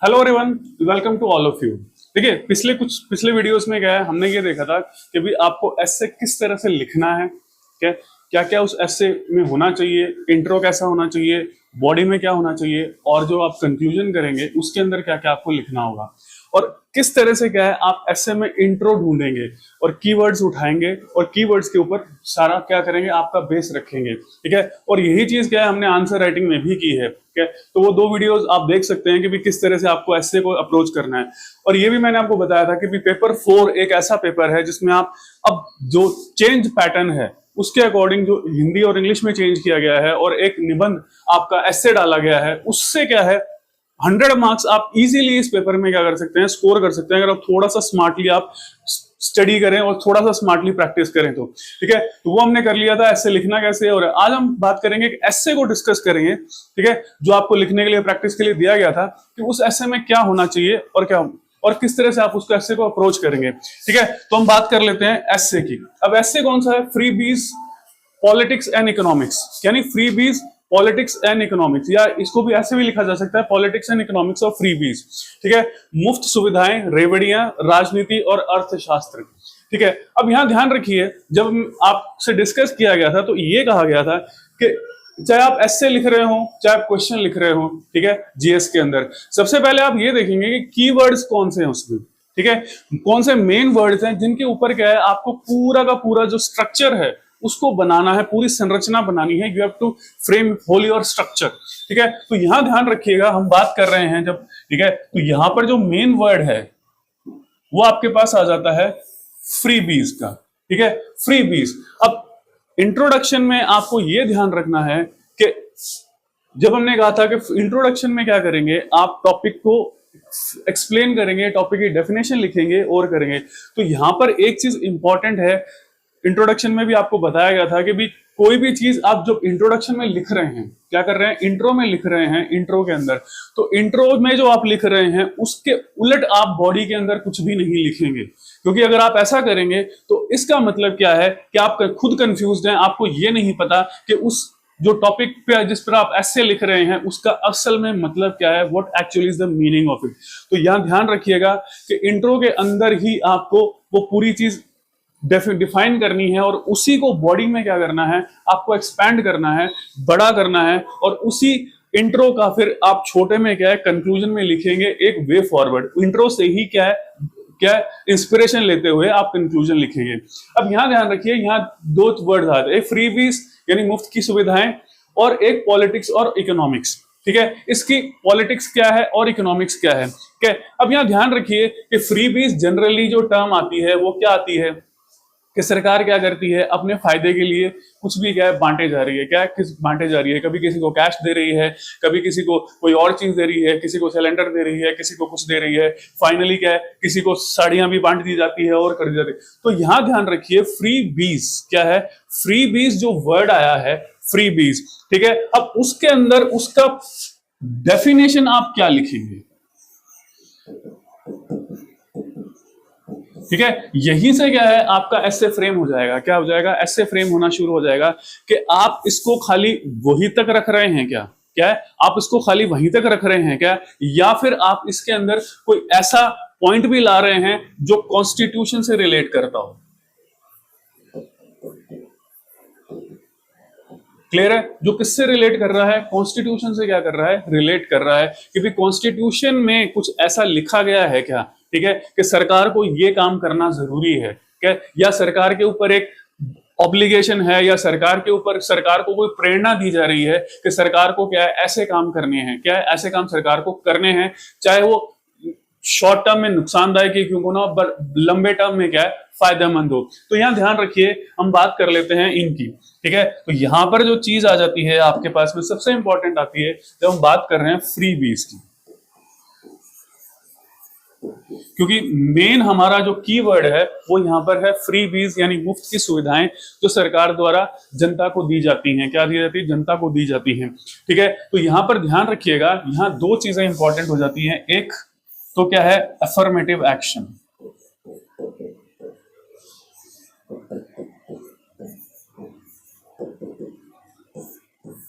Hello everyone, welcome to all of you. देखिए, पिछले videos में क्या है, हमने ये देखा था कि भी आपको ऐसे किस तरह से लिखना है, क्या क्या क्या उस ऐसे में होना चाहिए, इंट्रो कैसा होना चाहिए, बॉडी में क्या होना चाहिए, और जो आप कंक्लूजन करेंगे उसके अंदर क्या क्या आपको लिखना होगा, और किस तरह से क्या है आप ऐसे में इंट्रो ढूंढेंगे और कीवर्ड्स उठाएंगे और कीवर्ड्स के ऊपर सारा क्या करेंगे, आपका बेस रखेंगे। ठीक है, और यही चीज क्या है हमने आंसर राइटिंग में भी की है। ठीक है, तो वो दो वीडियोस आप देख सकते हैं कि भी किस तरह से आपको ऐसे को अप्रोच करना है। और ये भी मैंने आपको बताया था कि भी पेपर 4 एक ऐसा पेपर है जिसमें आप अब जो चेंज पैटर्न है उसके अकॉर्डिंग जो हिंदी और इंग्लिश में चेंज किया गया है और एक निबंध आपका ऐसे डाला गया है, उससे क्या है 100 मार्क्स आप इजीली इस पेपर में क्या कर सकते हैं, स्कोर कर सकते हैं, अगर आप थोड़ा सा स्मार्टली आप स्टडी करें और थोड़ा सा स्मार्टली प्रैक्टिस करें तो। ठीक है, तो वो हमने कर लिया था ऐसे लिखना कैसे, और आज हम बात करेंगे कि ऐसे को डिस्कस करेंगे। ठीक है, जो आपको लिखने के लिए प्रैक्टिस के लिए दिया गया था कि उस ऐसे में क्या होना चाहिए और क्या और किस तरह से आप उसको ऐसे को अप्रोच करेंगे। ठीक है, तो हम बात कर लेते हैं ऐसे की। अब ऐसे कौन सा है? फ्री बीज पॉलिटिक्स एंड इकोनॉमिक्स, यानी फ्री बीज पॉलिटिक्स एंड इकोनॉमिक्स, या इसको भी ऐसे भी लिखा जा सकता है politics and economics of free बीज। ठीक है, मुफ्त सुविधाएं, रेवड़ियां, राजनीति और अर्थशास्त्र। ठीक है, अब यहां ध्यान रखिए, जब आपसे डिस्कस किया गया था तो ये कहा गया था कि चाहे आप ऐसे लिख रहे हो चाहे आप क्वेश्चन लिख रहे हो, ठीक है, जीएस के अंदर सबसे पहले आप ये देखेंगे कि कीवर्ड्स कौन से हैं उसमें। ठीक है, कौन से मेन वर्ड्स हैं जिनके ऊपर क्या है आपको पूरा का पूरा जो स्ट्रक्चर है उसको बनाना है, पूरी संरचना बनानी है। You have to frame whole your structure. ठीक है, तो यहां ध्यान रखिएगा, हम बात कर रहे हैं जब, ठीक है, तो यहां पर जो मेन वर्ड है वो आपके पास आ जाता है फ्री बीज का। ठीक है, फ्री बीज। अब इंट्रोडक्शन में आपको यह ध्यान रखना है कि जब हमने कहा था कि इंट्रोडक्शन में क्या करेंगे, आप टॉपिक को एक्सप्लेन करेंगे, टॉपिक की डेफिनेशन लिखेंगे और करेंगे। तो यहां पर एक चीज इंपॉर्टेंट है, इंट्रोडक्शन में भी आपको बताया गया था कि भी कोई भी चीज आप जब इंट्रोडक्शन में लिख रहे हैं, क्या कर रहे हैं, इंट्रो में लिख रहे हैं, इंट्रो के अंदर, तो इंट्रो में जो आप लिख रहे हैं उसके उलट आप बॉडी के अंदर कुछ भी नहीं लिखेंगे, क्योंकि अगर आप ऐसा करेंगे तो इसका मतलब क्या है कि आप खुद कंफ्यूज्ड हैं, आपको ये नहीं पता कि उस जो टॉपिक पे जिस पर आप ऐसे लिख रहे हैं उसका असल में मतलब क्या है, what actually is the meaning of it. तो यहां ध्यान रखिएगा कि इंट्रो के अंदर ही आपको वो पूरी चीज डिफाइन करनी है और उसी को बॉडी में क्या करना है, आपको एक्सपैंड करना है, बड़ा करना है, और उसी इंट्रो का फिर आप छोटे में क्या है कंक्लूजन में लिखेंगे एक वे फॉरवर्ड। इंट्रो से ही क्या इंस्पिरेशन लेते हुए आप कंक्लूजन लिखेंगे। अब यहां ध्यान रखिए, यहां दो वर्ड आते हैं, एक फ्रीबीज यानी मुफ्त की सुविधाएं, और एक पॉलिटिक्स और इकोनॉमिक्स। ठीक है, इसकी पॉलिटिक्स क्या है और इकोनॉमिक्स क्या है। ठीक है, अब यहां ध्यान रखिए कि फ्रीबीज जनरली जो टर्म आती है वो क्या आती है कि सरकार क्या करती है, अपने फायदे के लिए कुछ भी क्या है बांटे जा रही है, क्या किस बांटे जा रही है, कभी किसी को कैश दे रही है, कभी किसी को कोई और चीज दे रही है, किसी को सिलेंडर दे रही है, किसी को कुछ दे रही है, फाइनली क्या है किसी को साड़ियां भी बांट दी जाती है और कर दी जाती है। तो यहां ध्यान रखिए फ्री बीज क्या है, फ्री बीज जो वर्ड आया है फ्री बीज। ठीक है, अब उसके अंदर उसका डेफिनेशन आप क्या लिखेंगे। ठीक है, यहीं से क्या है आपका ऐसे फ्रेम हो जाएगा, क्या हो जाएगा, ऐसे फ्रेम होना शुरू हो जाएगा कि आप इसको खाली वहीं तक रख रहे हैं क्या है, आप इसको खाली वहीं तक रख रहे हैं क्या, या फिर आप इसके अंदर कोई ऐसा पॉइंट भी ला रहे हैं जो कॉन्स्टिट्यूशन से रिलेट करता हो। क्लियर है, जो किससे रिलेट कर रहा है, कॉन्स्टिट्यूशन से क्या कर रहा है, रिलेट कर रहा है कि भी कॉन्स्टिट्यूशन में कुछ ऐसा लिखा गया है क्या, ठीक है, कि सरकार को ये काम करना जरूरी है क्या, या सरकार के ऊपर एक ऑब्लिगेशन है, या सरकार के ऊपर सरकार को कोई प्रेरणा दी जा रही है कि सरकार को क्या है ऐसे काम करने हैं, क्या है ऐसे काम सरकार को करने हैं, चाहे वो शॉर्ट टर्म में नुकसानदायक ही क्यों ना, बट लंबे टर्म में क्या है फायदेमंद हो। तो यहां ध्यान रखिए, हम बात कर लेते हैं इनकी। ठीक है, तो यहां पर जो चीज आ जाती है आपके पास में सबसे इंपॉर्टेंट आती है जब हम बात कर रहे हैं फ्री बीज की, क्योंकि मेन हमारा जो कीवर्ड है वो यहां पर है फ्री बीज, यानी मुफ्त की सुविधाएं जो सरकार द्वारा जनता को दी जाती हैं, क्या दी जाती है, जनता को दी जाती हैं। ठीक है, तो यहां पर ध्यान रखिएगा, यहां दो चीजें इंपॉर्टेंट हो जाती हैं, एक तो क्या है अफर्मेटिव एक्शन,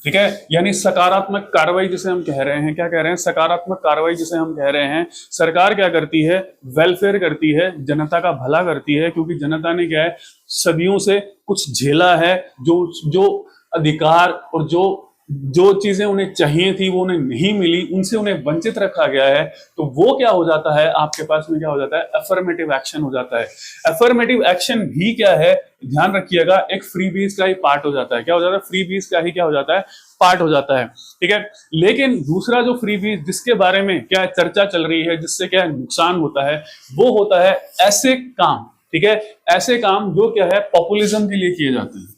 ठीक है, यानी सकारात्मक कार्रवाई जिसे हम कह रहे हैं, क्या कह रहे हैं, सकारात्मक कार्रवाई जिसे हम कह रहे हैं। सरकार क्या करती है, वेलफेयर करती है, जनता का भला करती है, क्योंकि जनता ने क्या है, सदियों से कुछ झेला है, जो जो अधिकार और जो जो चीजें उन्हें चाहिए थी वो उन्हें नहीं मिली, उनसे उन्हें वंचित रखा गया है। तो वो क्या हो जाता है, आपके पास में क्या हो जाता है, अफर्मेटिव एक्शन हो जाता है। अफर्मेटिव एक्शन भी क्या है, ध्यान रखिएगा, एक फ्रीबीज का ही पार्ट हो जाता है। क्या हो जाता है, फ्रीबीज का ही क्या हो जाता है, पार्ट हो जाता है। ठीक है, लेकिन दूसरा जो फ्रीबीज जिसके बारे में क्या चर्चा चल रही है, जिससे क्या नुकसान होता है, वो होता है ऐसे काम। ठीक है, ऐसे काम जो क्या है, पॉपुलिज्म के लिए किए जाते हैं,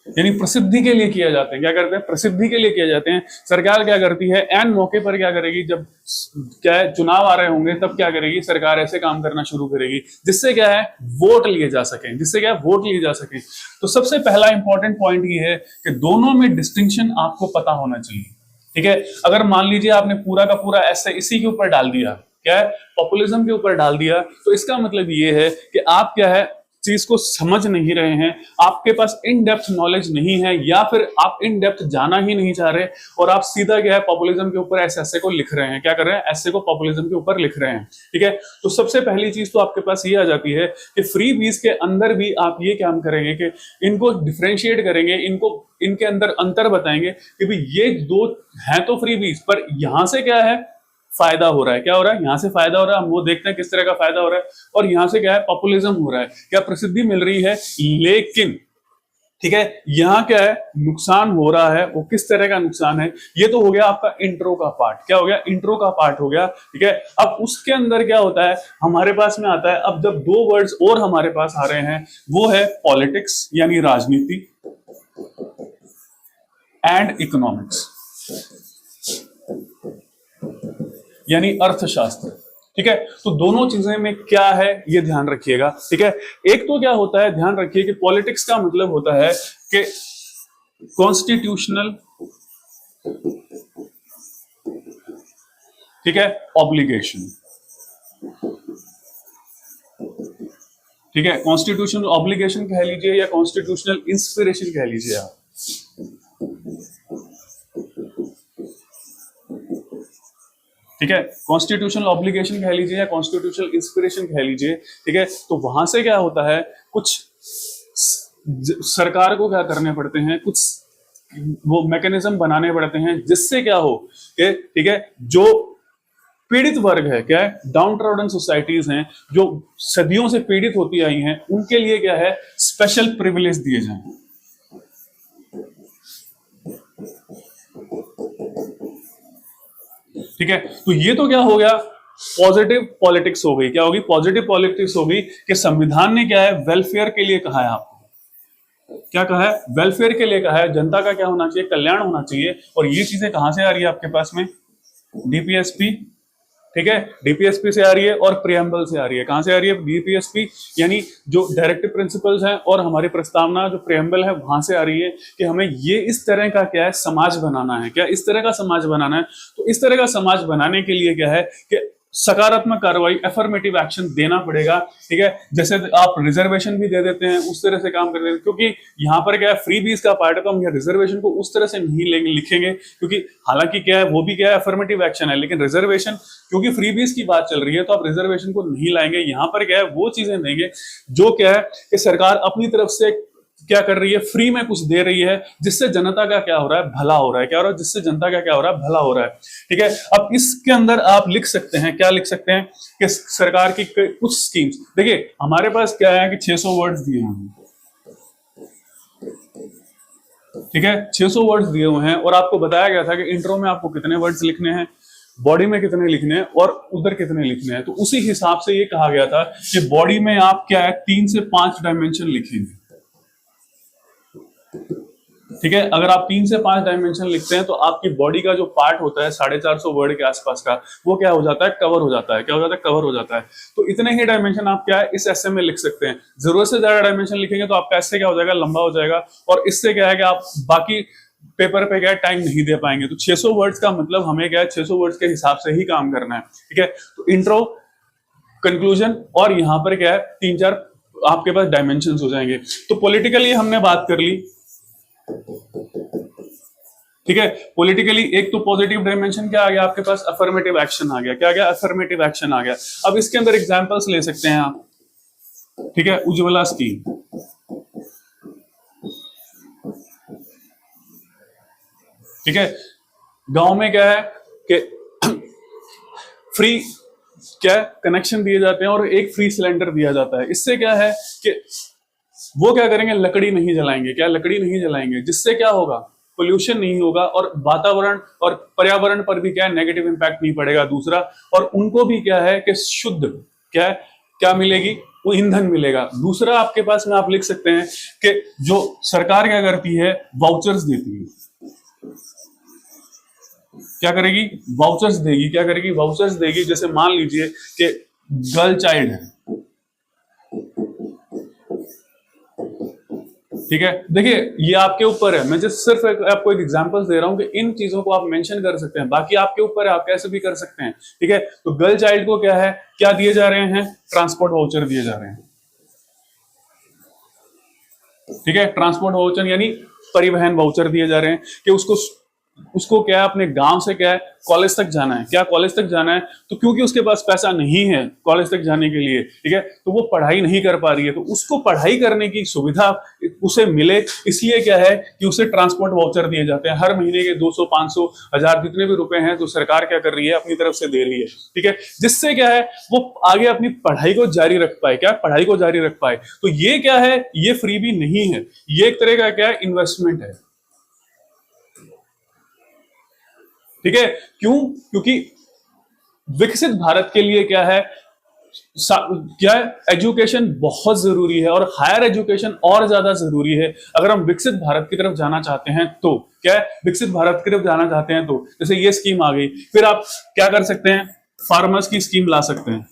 यानी प्रसिद्धि के लिए किए जाते हैं। क्या करते हैं, प्रसिद्धि के लिए किए जाते हैं। सरकार क्या करती है, एन मौके पर क्या करेगी, जब क्या है, चुनाव आ रहे होंगे, तब क्या करेगी, सरकार ऐसे काम करना शुरू करेगी जिससे क्या है, वोट लिए जा सके, जिससे क्या है, वोट लिए जा सके। तो सबसे पहला इंपॉर्टेंट पॉइंट ये है कि दोनों में डिस्टिंक्शन आपको पता होना चाहिए। ठीक है, अगर मान लीजिए आपने पूरा का पूरा ऐसे इसी के ऊपर डाल दिया, क्या है, पॉपुलिज्म के ऊपर डाल दिया, तो इसका मतलब ये है कि आप क्या है, चीज को समझ नहीं रहे हैं, आपके पास इन डेप्थ नॉलेज नहीं है, या फिर आप इन डेप्थ जाना ही नहीं चाह रहे, और आप सीधा क्या है, पॉपुलिज्म के ऊपर ऐसे को लिख रहे हैं। क्या कर रहे हैं, ऐसे को पॉपुलिज्म के ऊपर लिख रहे हैं। ठीक है, तो सबसे पहली चीज तो आपके पास ये आ जाती है कि फ्री बीज के अंदर भी आप ये काम करेंगे कि इनको डिफ्रेंशिएट करेंगे, इनको इनके अंदर अंतर बताएंगे कि भाई ये दो हैं तो फ्री बीज, पर यहां से क्या है, फायदा हो रहा है। क्या हो रहा है, यहां से फायदा हो रहा है, हम वो देखते हैं किस तरह का फायदा हो रहा है, और यहां से क्या है, पॉपुलिज्म हो रहा है, क्या प्रसिद्धि मिल रही है, लेकिन ठीक है, यहां क्या है, नुकसान हो रहा है, वो किस तरह का नुकसान है। ये तो हो गया आपका इंट्रो का पार्ट। क्या हो गया, इंट्रो का पार्ट हो गया। ठीक है, अब उसके अंदर क्या होता है, हमारे पास में आता है, अब जब दो वर्ड्स और हमारे पास आ रहे हैं, वो है पॉलिटिक्स यानी राजनीति, एंड इकोनॉमिक्स यानी अर्थशास्त्र। ठीक है, तो दोनों चीजें में क्या है, ये ध्यान रखिएगा। ठीक है, एक तो क्या होता है, ध्यान रखिए कि पॉलिटिक्स का मतलब होता है कि कॉन्स्टिट्यूशनल, ठीक है, ऑब्लिगेशन। ठीक है, कॉन्स्टिट्यूशनल ऑब्लिगेशन कह लीजिए या कॉन्स्टिट्यूशनल इंस्पिरेशन कह लीजिए आप। ठीक है, कॉन्स्टिट्यूशनल ऑब्लिगेशन कह लीजिए या कॉन्स्टिट्यूशनल इंस्पिरेशन कह लीजिए। ठीक है, तो वहां से क्या होता है, कुछ सरकार को क्या करने पड़ते हैं, कुछ वो मैकेनिज्म बनाने पड़ते हैं जिससे क्या हो, ठीक है, जो पीड़ित वर्ग है, क्या है, डाउन ट्रॉडन सोसाइटीज हैं, जो सदियों से पीड़ित होती आई हैं, उनके लिए क्या है, स्पेशल प्रिविलेज दिए जाएं। ठीक है, तो ये तो क्या हो गया, पॉजिटिव पॉलिटिक्स हो गई। क्या होगी, पॉजिटिव पॉलिटिक्स होगी कि संविधान ने क्या है, वेलफेयर के लिए कहा है आपको। क्या कहा है, वेलफेयर के लिए कहा है, जनता का क्या होना चाहिए, कल्याण होना चाहिए। और ये चीजें कहां से आ रही है आपके पास में, डीपीएसपी। ठीक है, डीपीएसपी से आ रही है और प्रियम्बल से आ रही है। कहां से आ रही है, डीपीएसपी यानी जो डायरेक्टिव प्रिंसिपल्स हैं, और हमारी प्रस्तावना जो प्रियम्बल है वहां से आ रही है कि हमें ये इस तरह का क्या है, समाज बनाना है। क्या इस तरह का समाज बनाना है, तो इस तरह का समाज बनाने के लिए क्या है कि सकारात्मक कार्रवाई, एफर्मेटिव एक्शन देना पड़ेगा। ठीक है, जैसे आप रिजर्वेशन भी दे देते हैं, उस तरह से काम कर देते हैं, क्योंकि यहाँ पर क्या है, फ्री बीज का पार्ट है, तो हम यहाँ रिजर्वेशन को उस तरह से नहीं लिखेंगे, क्योंकि हालांकि क्या है, वो भी क्या है, एफर्मेटिव एक्शन है, लेकिन रिजर्वेशन, क्योंकि फ्री बीज की बात चल रही है, तो आप रिजर्वेशन को नहीं लाएंगे। यहाँ पर क्या है, वो चीजें देंगे जो क्या है कि सरकार अपनी तरफ से क्या कर रही है, फ्री में कुछ दे रही है, जिससे जनता का क्या हो रहा है, भला हो रहा है। क्या हो रहा है, जिससे जनता का क्या हो रहा है, भला हो रहा है। ठीक है, अब इसके अंदर आप लिख सकते हैं, क्या लिख सकते हैं कि सरकार की कुछ स्कीम्स, देखिए हमारे पास क्या है कि 600 वर्ड्स दिए हैं। ठीक है, 600 वर्ड्स दिए हुए हैं, और आपको बताया गया था कि इंट्रो में आपको कितने वर्ड्स लिखने हैं, बॉडी में कितने लिखने हैं, और उधर कितने लिखने हैं। तो उसी हिसाब से ये कहा गया था कि बॉडी में आप क्या है, 3 से 5 डायमेंशन लिखेंगे। ठीक है, अगर आप 3 से 5 डायमेंशन लिखते हैं, तो आपकी बॉडी का जो पार्ट होता है 450 वर्ड के आसपास का, वो क्या हो जाता है, कवर हो जाता है। क्या हो जाता है, कवर हो जाता है। तो इतने ही डायमेंशन आप क्या है, इस एसे में लिख सकते हैं। जरूरत से ज्यादा डायमेंशन लिखेंगे तो आपका एसे क्या हो जाएगा, लंबा हो जाएगा, और इससे क्या है कि आप बाकी पेपर पे क्या टाइम नहीं दे पाएंगे। तो 600 वर्ड्स का मतलब हमें क्या है, 600 वर्ड्स के हिसाब से ही काम करना है। ठीक है, तो इंट्रो, कंक्लूजन, और यहाँ पर क्या है, 3-4 आपके पास डायमेंशंस हो जाएंगे। तो पॉलिटिकली हमने बात कर ली, ठीक है। पॉलिटिकली एक तो पॉजिटिव डायमेंशन क्या आ गया आपके पास, अफर्मेटिव एक्शन आ गया। क्या आ गया? अफर्मेटिव एक्शन आ गया। अब इसके अंदर एग्जांपल्स ले सकते हैं आप, ठीक है। उज्ज्वला स्कीम, ठीक है। गांव में क्या है कि फ्री क्या कनेक्शन दिए जाते हैं और एक फ्री सिलेंडर दिया जाता है। इससे क्या है कि वो क्या करेंगे, लकड़ी नहीं जलाएंगे। क्या लकड़ी नहीं जलाएंगे? जिससे क्या होगा, पोल्यूशन नहीं होगा और वातावरण और पर्यावरण पर भी क्या है, नेगेटिव इंपैक्ट नहीं पड़ेगा। दूसरा, और उनको भी क्या है कि शुद्ध क्या है, क्या मिलेगी, वो ईंधन मिलेगा। दूसरा आपके पास में आप लिख सकते हैं कि जो सरकार क्या करती है, वाउचर्स देती है। क्या करेगी? वाउचर्स देगी। क्या करेगी? वाउचर्स देगी। जैसे मान लीजिए कि गर्ल चाइल्ड है, ठीक है। देखिए ये आपके ऊपर है, मैं जस्ट सिर्फ आपको एक एग्जांपल्स दे रहा हूं कि इन चीजों को आप मेंशन कर सकते हैं, बाकी आपके ऊपर है, आप कैसे भी कर सकते हैं, ठीक है। तो गर्ल चाइल्ड को क्या है, क्या दिए जा रहे हैं, ट्रांसपोर्ट वाउचर दिए जा रहे हैं, ठीक है। ट्रांसपोर्ट वाउचर यानी परिवहन वाउचर दिए जा रहे हैं कि उसको क्या है, अपने गांव से क्या है, कॉलेज तक जाना है। क्या कॉलेज तक जाना है? तो क्योंकि उसके पास पैसा नहीं है कॉलेज तक जाने के लिए, ठीक है, तो वो पढ़ाई नहीं कर पा रही है, तो उसको पढ़ाई करने की सुविधा उसे मिले, इसलिए क्या है कि उसे ट्रांसपोर्ट वाउचर दिए जाते हैं। हर महीने के 200, 500, 1000 जितने भी रुपए हैं, तो सरकार क्या कर रही है, अपनी तरफ से दे रही है, ठीक है। जिससे क्या है, वो आगे अपनी पढ़ाई को जारी रख पाए। क्या? पढ़ाई को जारी रख पाए। तो ये क्या है, ये फ्री भी नहीं है, ये एक तरह का क्या है, इन्वेस्टमेंट है, ठीक है। क्यों? क्योंकि विकसित भारत के लिए क्या है, क्या है, एजुकेशन बहुत जरूरी है और हायर एजुकेशन और ज्यादा जरूरी है। अगर हम विकसित भारत की तरफ जाना चाहते हैं तो क्या है, विकसित भारत की तरफ जाना चाहते हैं तो जैसे ये स्कीम आ गई, फिर आप क्या कर सकते हैं, फार्मर्स की स्कीम ला सकते हैं,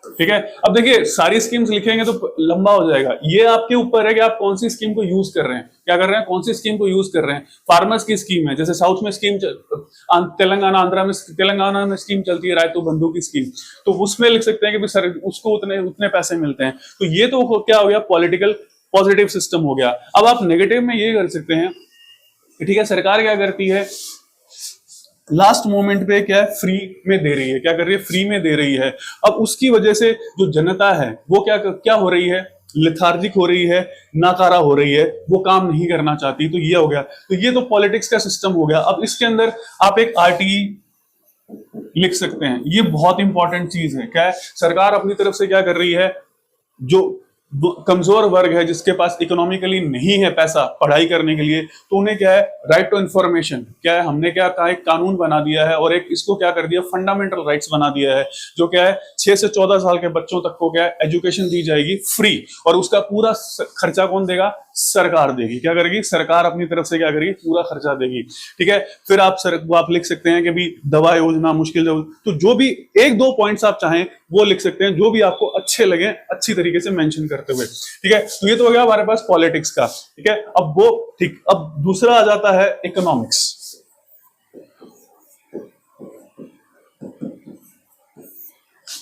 ठीक है। अब देखिए सारी स्कीम्स लिखेंगे तो लंबा हो जाएगा, ये आपके ऊपर है कि आप कौन सी स्कीम को यूज कर रहे हैं, क्या कर रहे हैं, कौन सी स्कीम को यूज कर रहे हैं। फार्मर्स की स्कीम है, जैसे साउथ में स्कीम, तेलंगाना आंध्रा में, तेलंगाना में स्कीम चलती है रायतु बंधु की स्कीम, तो उसमें लिख सकते हैं कि सर उसको उतने उतने पैसे मिलते हैं। तो ये तो क्या हो गया, पॉलिटिकल पॉजिटिव सिस्टम हो गया। अब आप नेगेटिव में ये कर सकते हैं, ठीक है, सरकार क्या करती है, लास्ट मोमेंट पे क्या है, फ्री में दे रही है। क्या कर रही है, फ्री में दे रही है। अब उसकी वजह से जो जनता है वो क्या क्या हो रही है, लिथार्जिक हो रही है, नाकारा हो रही है, वो काम नहीं करना चाहती। तो ये हो गया, तो ये तो पॉलिटिक्स का सिस्टम हो गया। अब इसके अंदर आप एक आरटीई लिख सकते हैं, ये बहुत इंपॉर्टेंट चीज है। क्या है, सरकार अपनी तरफ से क्या कर रही है, जो कमजोर वर्ग है, जिसके पास इकोनॉमिकली नहीं है पैसा पढ़ाई करने के लिए, तो उन्हें क्या है, राइट टू इंफॉर्मेशन, क्या है, हमने क्या कहा, एक कानून बना दिया है और एक इसको क्या कर दिया, फंडामेंटल राइट्स बना दिया है, जो क्या है 6 से 14 साल के बच्चों तक को क्या है, एजुकेशन दी जाएगी फ्री, और उसका पूरा खर्चा कौन देगा, सरकार देगी। क्या करेगी, सरकार अपनी तरफ से क्या करेगी, पूरा खर्चा देगी, ठीक है। फिर आप लिख सकते हैं कि भी दवा योजना, मुश्किल, तो जो भी 1-2 पॉइंट्स आप चाहें वो लिख सकते हैं, जो भी आपको अच्छे लगे अच्छी तरीके से मेंशन करते हुए, ठीक है। तो ये तो हो गया हमारे पास पॉलिटिक्स का, ठीक है। अब वो ठीक, अब दूसरा आ जाता है इकोनॉमिक्स,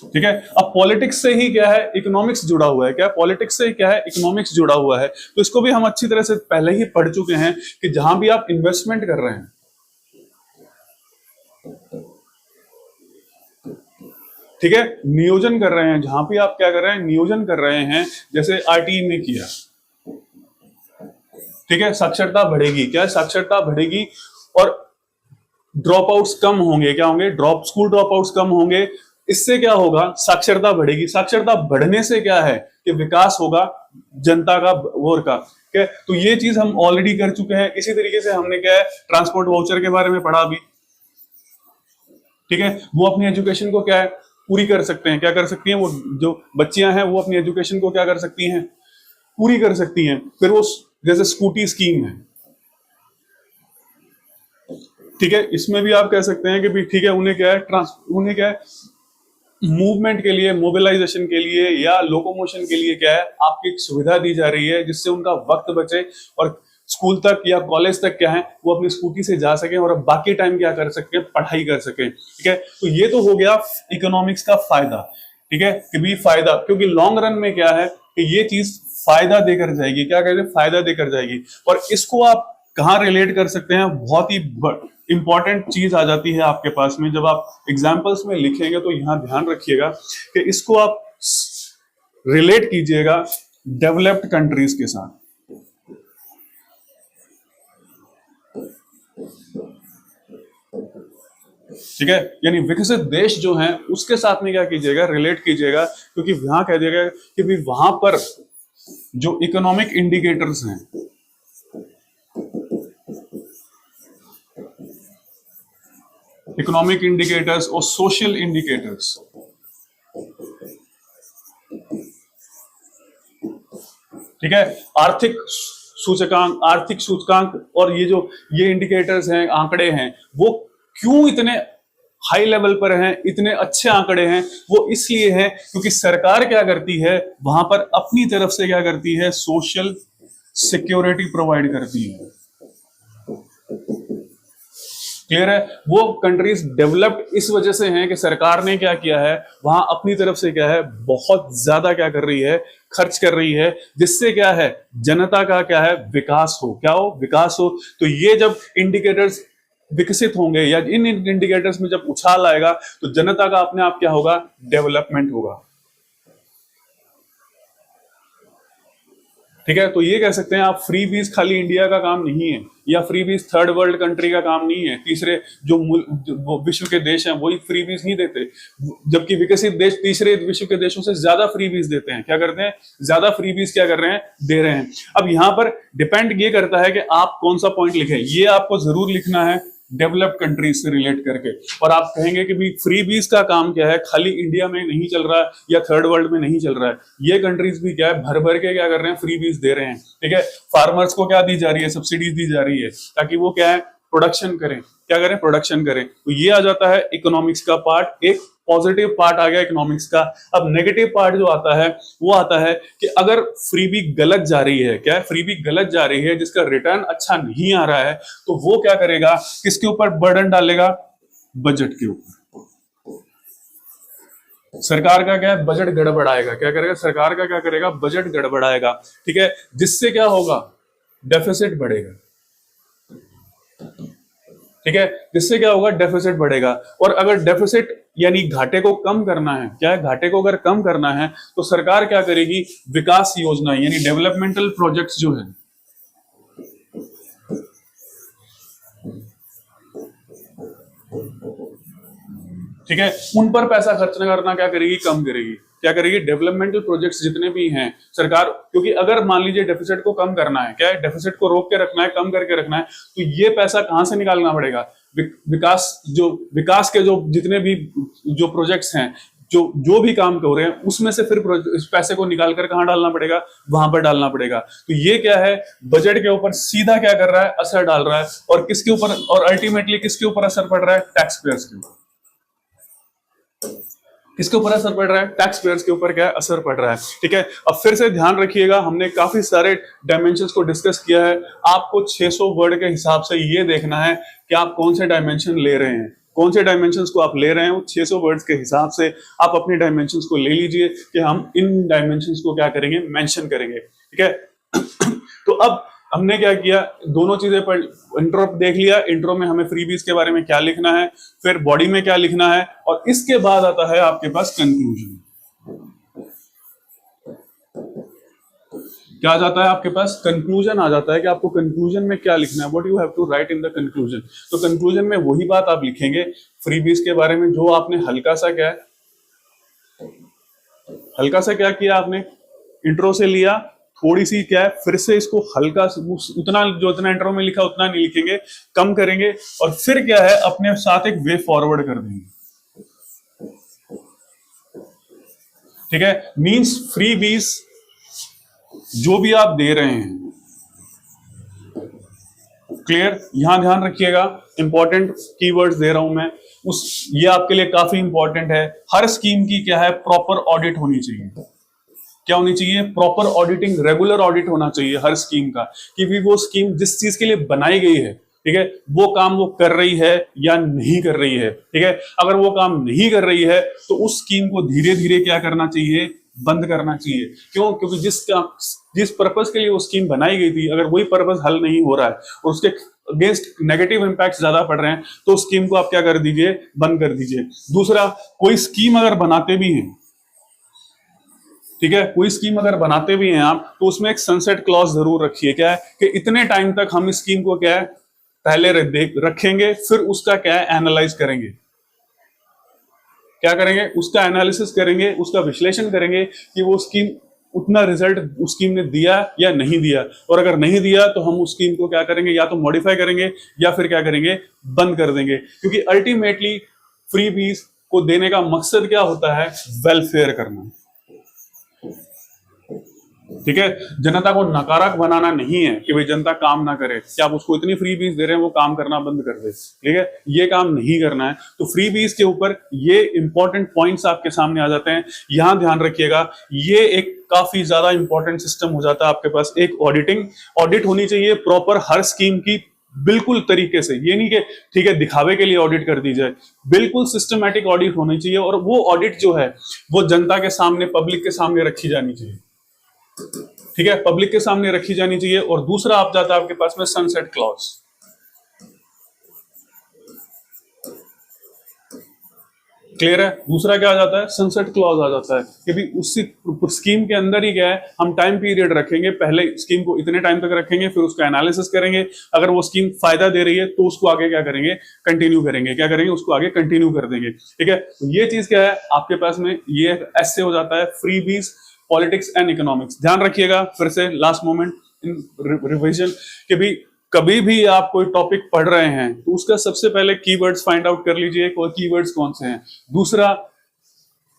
ठीक है। अब पॉलिटिक्स से ही क्या है, इकोनॉमिक्स जुड़ा हुआ है। क्या पॉलिटिक्स से क्या है, इकोनॉमिक्स जुड़ा हुआ है। तो इसको भी हम अच्छी तरह से पहले ही पढ़ चुके हैं कि जहां भी आप इन्वेस्टमेंट कर रहे हैं, ठीक है, नियोजन कर रहे हैं, जहां भी आप क्या कर रहे हैं, नियोजन कर रहे हैं, जैसे आरटीई में किया, ठीक है, साक्षरता बढ़ेगी। क्या साक्षरता बढ़ेगी और ड्रॉप आउट्स कम होंगे। क्या होंगे, स्कूल ड्रॉप आउट्स कम होंगे। इससे क्या होगा, साक्षरता बढ़ेगी। साक्षरता बढ़ने से क्या है कि विकास होगा जनता का, वोर का। क्या, तो ये चीज हम ऑलरेडी कर चुके हैं। इसी तरीके से हमने क्या है, ट्रांसपोर्ट वाउचर के बारे में पढ़ा अभी, ठीक है। वो अपनी एजुकेशन को क्या है, पूरी कर सकते हैं। क्या कर सकती हैं, वो जो बच्चियां हैं वो अपनी एजुकेशन को क्या कर सकती हैं, पूरी कर सकती हैं। फिर वो जैसे स्कूटी स्कीम है, ठीक है, इसमें भी आप कह सकते हैं कि भी ठीक है, उन्हें क्या है, उन्हें क्या है, मूवमेंट के लिए, मोबिलाइजेशन के लिए या लोकोमोशन के लिए क्या है, आपकी एक सुविधा दी जा रही है, जिससे उनका वक्त बचे और स्कूल तक या कॉलेज तक क्या है, वो अपनी स्कूटी से जा सकें और अब बाकी टाइम क्या कर सकें, पढ़ाई कर सकें, ठीक है। तो ये तो हो गया इकोनॉमिक्स का फायदा, ठीक है, कि भी फायदा, क्योंकि लॉन्ग रन में क्या है, कि ये चीज फायदा देकर जाएगी, क्या कहते हैं, फायदा देकर जाएगी। और इसको आप कहाँ रिलेट कर सकते हैं, बहुत ही इंपॉर्टेंट चीज आ जाती है आपके पास में, जब आप एग्जाम्पल्स में लिखेंगे तो यहां ध्यान रखिएगा कि इसको आप रिलेट कीजिएगा डेवलप्ड कंट्रीज के साथ। ठीक है, यानी विकसित देश जो हैं उसके साथ में क्या कीजिएगा, रिलेट कीजिएगा, क्योंकि वहां कह दिएगा कि भी वहां पर जो इकोनॉमिक इंडिकेटर्स हैं, इकोनॉमिक इंडिकेटर्स और सोशल इंडिकेटर्स, ठीक है, आर्थिक सूचकांक और ये इंडिकेटर्स हैं, आंकड़े हैं, वो क्यों इतने हाई लेवल पर हैं, इतने अच्छे आंकड़े हैं, वो इसलिए हैं क्योंकि सरकार क्या करती है वहां पर, अपनी तरफ से क्या करती है, सोशल सिक्योरिटी प्रोवाइड करती है। क्लियर है, वो कंट्रीज डेवलप्ड इस वजह से हैं कि सरकार ने क्या किया है, वहां अपनी तरफ से क्या है, बहुत ज्यादा क्या कर रही है, खर्च कर रही है, जिससे क्या है, जनता का क्या है, विकास हो, क्या हो, विकास हो। तो ये जब इंडिकेटर्स विकसित होंगे या इन इंडिकेटर्स में जब उछाल आएगा तो जनता का अपने आप क्या होगा, डेवलपमेंट होगा। ठीक है, तो ये कह सकते हैं आप, फ्री बीज खाली इंडिया का काम नहीं है, या फ्री बीज थर्ड वर्ल्ड कंट्री का काम नहीं है, तीसरे जो विश्व के देश हैं वही फ्री बीज नहीं देते, जबकि विकसित देश तीसरे विश्व के देशों से ज्यादा फ्री बीज देते हैं। क्या करते हैं, ज्यादा फ्री बीज क्या कर रहे हैं, दे रहे हैं। अब यहां पर डिपेंड ये करता है कि आप कौन सा पॉइंट लिखें, ये आपको जरूर लिखना है डेवलप्ड कंट्रीज से रिलेट करके। और आप कहेंगे कि भी फ्री बीज का काम क्या है, खाली इंडिया में नहीं चल रहा है या थर्ड वर्ल्ड में नहीं चल रहा है, ये कंट्रीज भी क्या है, भर भर के क्या कर रहे हैं, फ्री बीज दे रहे हैं। ठीक है, फार्मर्स को क्या दी जा रही है, सब्सिडीज दी जा रही है, ताकि वो क्या है, प्रोडक्शन करें, क्या करें, प्रोडक्शन करें। तो ये आ जाता है इकोनॉमिक्स का पार्ट, एक पॉजिटिव पार्ट आ गया इकोनॉमिक्स का। अब नेगेटिव पार्ट जो आता है वो आता है कि अगर फ्रीबी गलत जा रही है, क्या है, फ्रीबी गलत जा रही है, जिसका रिटर्न अच्छा नहीं आ रहा है, तो वो क्या करेगा, किसके ऊपर बर्डन डालेगा, बजट के ऊपर। सरकार का क्या है, बजट गड़बड़ाएगा, क्या करेगा, सरकार का क्या करेगा, बजट गड़बड़ाएगा। ठीक है, जिससे क्या होगा, डेफिसिट बढ़ेगा। ठीक है, जिससे क्या होगा, डेफिसिट बढ़ेगा। और अगर डेफिसिट यानी घाटे को कम करना है, क्या है, घाटे को अगर कम करना है तो सरकार क्या करेगी, विकास योजना यानी डेवलपमेंटल प्रोजेक्ट्स जो है, ठीक है, उन पर पैसा खर्च करना क्या करेगी, कम करेगी। क्या करेगी, डेवलपमेंटल प्रोजेक्ट्स जितने भी हैं सरकार, क्योंकि अगर मान लीजिए डेफिसिट को कम करना है, क्या है, डेफिसिट को रोक के रखना है, कम करके रखना है, तो ये पैसा कहां से निकालना पड़ेगा, विकास के जो जितने भी जो प्रोजेक्ट्स हैं, जो भी काम हो रहे हैं, उसमें से फिर इस पैसे को निकाल कर कहां डालना पड़ेगा, वहां पर डालना पड़ेगा। तो ये क्या है, बजट के ऊपर सीधा क्या कर रहा है, असर डाल रहा है। और किसके ऊपर, और अल्टीमेटली किसके ऊपर असर पड़ रहा है, टैक्स पेयर्स के ऊपर। किसके ऊपर असर पड़ रहा है, टैक्स पेयर्स के ऊपर क्या असर पड़ रहा है। ठीक है, अब फिर से ध्यान रखिएगा, हमने काफी सारे डायमेंशंस को डिस्कस किया है। आपको 600 वर्ड के हिसाब से ये देखना है कि आप कौन से डायमेंशन ले रहे हैं, कौन से डायमेंशंस को आप ले रहे हैं। वो 600 वर्ड्स के हिसाब से आप अपने डायमेंशंस को ले लीजिए कि हम इन डायमेंशंस को क्या करेंगे, मेंशन करेंगे। ठीक है तो अब हमने क्या किया, दोनों चीजें पर इंट्रो देख लिया। इंट्रो में हमें फ्रीबीज के बारे में क्या लिखना है, फिर बॉडी में क्या लिखना है, और इसके बाद आता है आपके पास कंक्लूजन। क्या आ जाता है आपके पास, कंक्लूजन आ जाता है कि आपको कंक्लूजन में क्या लिखना है, what you have to write in the conclusion. तो कंक्लूजन में वही बात आप लिखेंगे फ्रीबीज के बारे में, जो आपने हल्का सा क्या किया, आपने इंट्रो से लिया, थोड़ी सी क्या है, फिर से इसको हल्का, उतना इंट्रो में लिखा उतना नहीं लिखेंगे, कम करेंगे, और फिर क्या है, अपने साथ एक वे फॉरवर्ड कर देंगे। ठीक है, मींस फ्रीबीज जो भी आप दे रहे हैं, क्लियर, यहां ध्यान रखिएगा, इंपॉर्टेंट कीवर्ड्स दे रहा हूं मैं, ये आपके लिए काफी इंपॉर्टेंट है। हर स्कीम की क्या है, प्रॉपर ऑडिट होनी चाहिए। क्या होनी चाहिए, प्रॉपर ऑडिटिंग, रेगुलर ऑडिट होना चाहिए हर स्कीम का, कि भी वो स्कीम जिस चीज के लिए बनाई गई है, ठीक है, वो काम वो कर रही है या नहीं कर रही है। ठीक है, अगर वो काम नहीं कर रही है तो उस स्कीम को धीरे धीरे क्या करना चाहिए, बंद करना चाहिए। क्यों? क्योंकि जिस पर्पस के लिए वो स्कीम बनाई गई थी, अगर वही पर्पस हल नहीं हो रहा है और उसके अगेंस्ट नेगेटिव इंपैक्ट ज्यादा पड़ रहे हैं, तो स्कीम को आप क्या कर दीजिए, बंद कर दीजिए। दूसरा, कोई स्कीम अगर बनाते भी हैं, ठीक है, कोई स्कीम अगर बनाते भी हैं आप, तो उसमें एक सनसेट क्लॉज जरूर रखिए। क्या है कि इतने टाइम तक हम इस स्कीम को क्या है पहले रखेंगे, फिर उसका क्या है एनालाइज करेंगे। क्या करेंगे? उसका एनालिसिस करेंगे, उसका विश्लेषण करेंगे कि वो स्कीम उतना रिजल्ट उस स्कीम ने दिया या नहीं दिया, और अगर नहीं दिया तो हम उस स्कीम को क्या करेंगे, या तो मॉडिफाई करेंगे या फिर क्या करेंगे, बंद कर देंगे। क्योंकि अल्टीमेटली फ्री बीज को देने का मकसद क्या होता है? वेलफेयर करना। ठीक है, जनता को नकारात्मक बनाना नहीं है कि भाई जनता काम ना करे, कि आप उसको इतनी फ्री बीज दे रहे हैं वो काम करना बंद कर दे। ठीक है, ये काम नहीं करना है। तो फ्री बीज के ऊपर ये इंपॉर्टेंट पॉइंट्स आपके सामने आ जाते हैं, यहां ध्यान रखिएगा। ये एक काफी ज्यादा इंपॉर्टेंट सिस्टम हो जाता है आपके पास। एक ऑडिट होनी चाहिए प्रॉपर हर स्कीम की, बिल्कुल तरीके से। ये नहीं कि ठीक है दिखावे के लिए ऑडिट कर दी जाए, बिल्कुल सिस्टमैटिक ऑडिट होनी चाहिए। और वो ऑडिट जो है वो जनता के सामने, पब्लिक के सामने रखी जानी चाहिए। ठीक है, पब्लिक के सामने रखी जानी चाहिए। और दूसरा आप जाता है आपके पास में सनसेट क्लॉज। क्लियर है? दूसरा क्या आ जाता है? सनसेट क्लॉज आ जाता है कि भी उसी स्कीम के अंदर ही क्या है, हम टाइम पीरियड रखेंगे। पहले स्कीम को इतने टाइम तक रखेंगे, फिर उसका एनालिसिस करेंगे। अगर वो स्कीम फायदा दे रही है तो उसको आगे क्या करेंगे, कंटिन्यू करेंगे। क्या करेंगे? उसको आगे कंटिन्यू कर देंगे। ठीक है, तो ये चीज क्या है आपके पास में, ये ऐसे हो जाता है फ्री बीज पॉलिटिक्स एंड इकोनॉमिक्स। ध्यान रखिएगा, फिर से लास्ट मोमेंट इन रिवीजन, कि भी कभी भी आप कोई टॉपिक पढ़ रहे हैं तो उसका सबसे पहले कीवर्ड्स फाइंड आउट कर लीजिए, कीवर्ड्स कौन से हैं। दूसरा,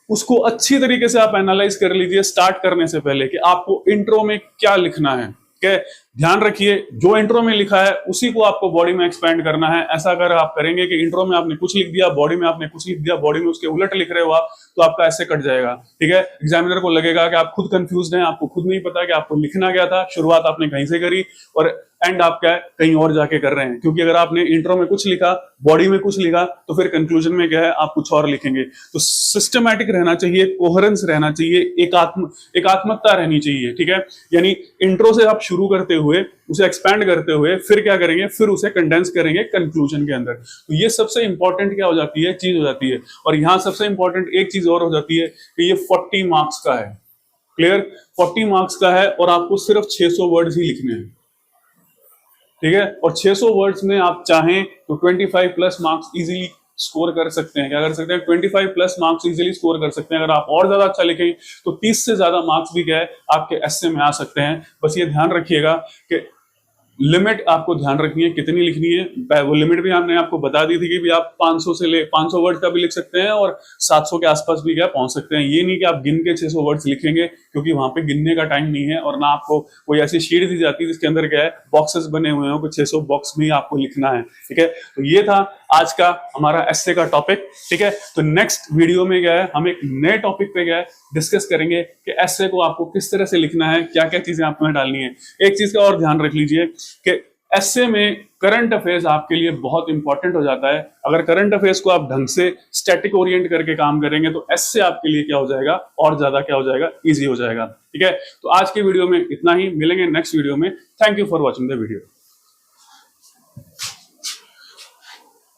उसको अच्छी तरीके से आप एनालाइज कर लीजिए स्टार्ट करने से पहले कि आपको इंट्रो में क्या लिखना है। ठीक, ध्यान रखिए जो इंट्रो में लिखा है उसी को आपको बॉडी में एक्सपेंड करना है। ऐसा अगर आप करेंगे कि इंट्रो में आपने कुछ लिख दिया, बॉडी में आपने कुछ लिख दिया, बॉडी में उसके उलट लिख रहे हो आप, तो आपका ऐसे कट जाएगा। ठीक है, एग्जामिनर को लगेगा कि आप खुद कंफ्यूज्ड हैं, आपको खुद नहीं पता कि आपको लिखना क्या था। शुरुआत आपने कहीं से करी और एंड आप क्या है कहीं और जाके कर रहे हैं। क्योंकि अगर आपने इंट्रो में कुछ लिखा, बॉडी में कुछ लिखा, तो फिर कंक्लूजन में क्या है आप कुछ और लिखेंगे। तो सिस्टमैटिक रहना चाहिए, कोहेरेंस रहना चाहिए, एकात्मकता रहनी चाहिए। ठीक है, यानी इंट्रो से आप शुरू करते हुए उसे एक्सपैंड करते हुए फिर क्या करेंगे, फिर उसे कंडेंस करेंगे कंक्लूजन के अंदर। तो ये सबसे इंपॉर्टेंट क्या हो जाती है, चीज हो जाती है। और यहां सबसे इंपॉर्टेंट एक चीज और हो जाती है कि ये 40 मार्क्स का है। क्लियर? 40 मार्क्स का है और आपको सिर्फ 600 वर्ड्स ही लिखने हैं। ठीक है, और 600 वर्ड्स में आप चाहें तो 25 प्लस मार्क्स इजीली स्कोर कर सकते हैं। क्या कर सकते हैं? 25 प्लस मार्क्स इजीली स्कोर कर सकते हैं। अगर आप और ज्यादा अच्छा लिखें तो 30 से ज्यादा मार्क्स भी क्या है आपके एस्से में आ सकते हैं। बस ये ध्यान रखिएगा कि लिमिट आपको ध्यान रखनी है कितनी लिखनी है। वो लिमिट भी हमने आपको बता दी थी कि भी आप 500 वर्ड का भी लिख सकते हैं और 700 के आसपास भी क्या पहुंच सकते हैं। ये नहीं कि आप गिन के 600 वर्ड्स लिखेंगे, क्योंकि वहां पे गिनने का टाइम नहीं है। और ना आपको कोई ऐसी शीट दी जाती है जिसके अंदर क्या है बॉक्सेस बने हुए हैं, कुछ 600 बॉक्स में आपको लिखना है। ठीक है, तो ये था आज का हमारा एस्से का टॉपिक। ठीक है, तो नेक्स्ट वीडियो में क्या है हम एक नए टॉपिक पे क्या है डिस्कस करेंगे कि एस्से को आपको किस तरह से लिखना है, क्या क्या चीजें आपको डालनी है। एक चीज का और ध्यान रख लीजिए कि एस्से में करंट अफेयर्स आपके लिए बहुत इंपॉर्टेंट हो जाता है। अगर करंट अफेयर्स को आप ढंग से स्टैटिक ओरिएंट करके काम करेंगे तो एस्से आपके लिए क्या हो जाएगा, और ज्यादा क्या हो जाएगा, इजी हो जाएगा। ठीक है, तो आज के वीडियो में इतना ही, मिलेंगे नेक्स्ट वीडियो में। Thank you for watching the video.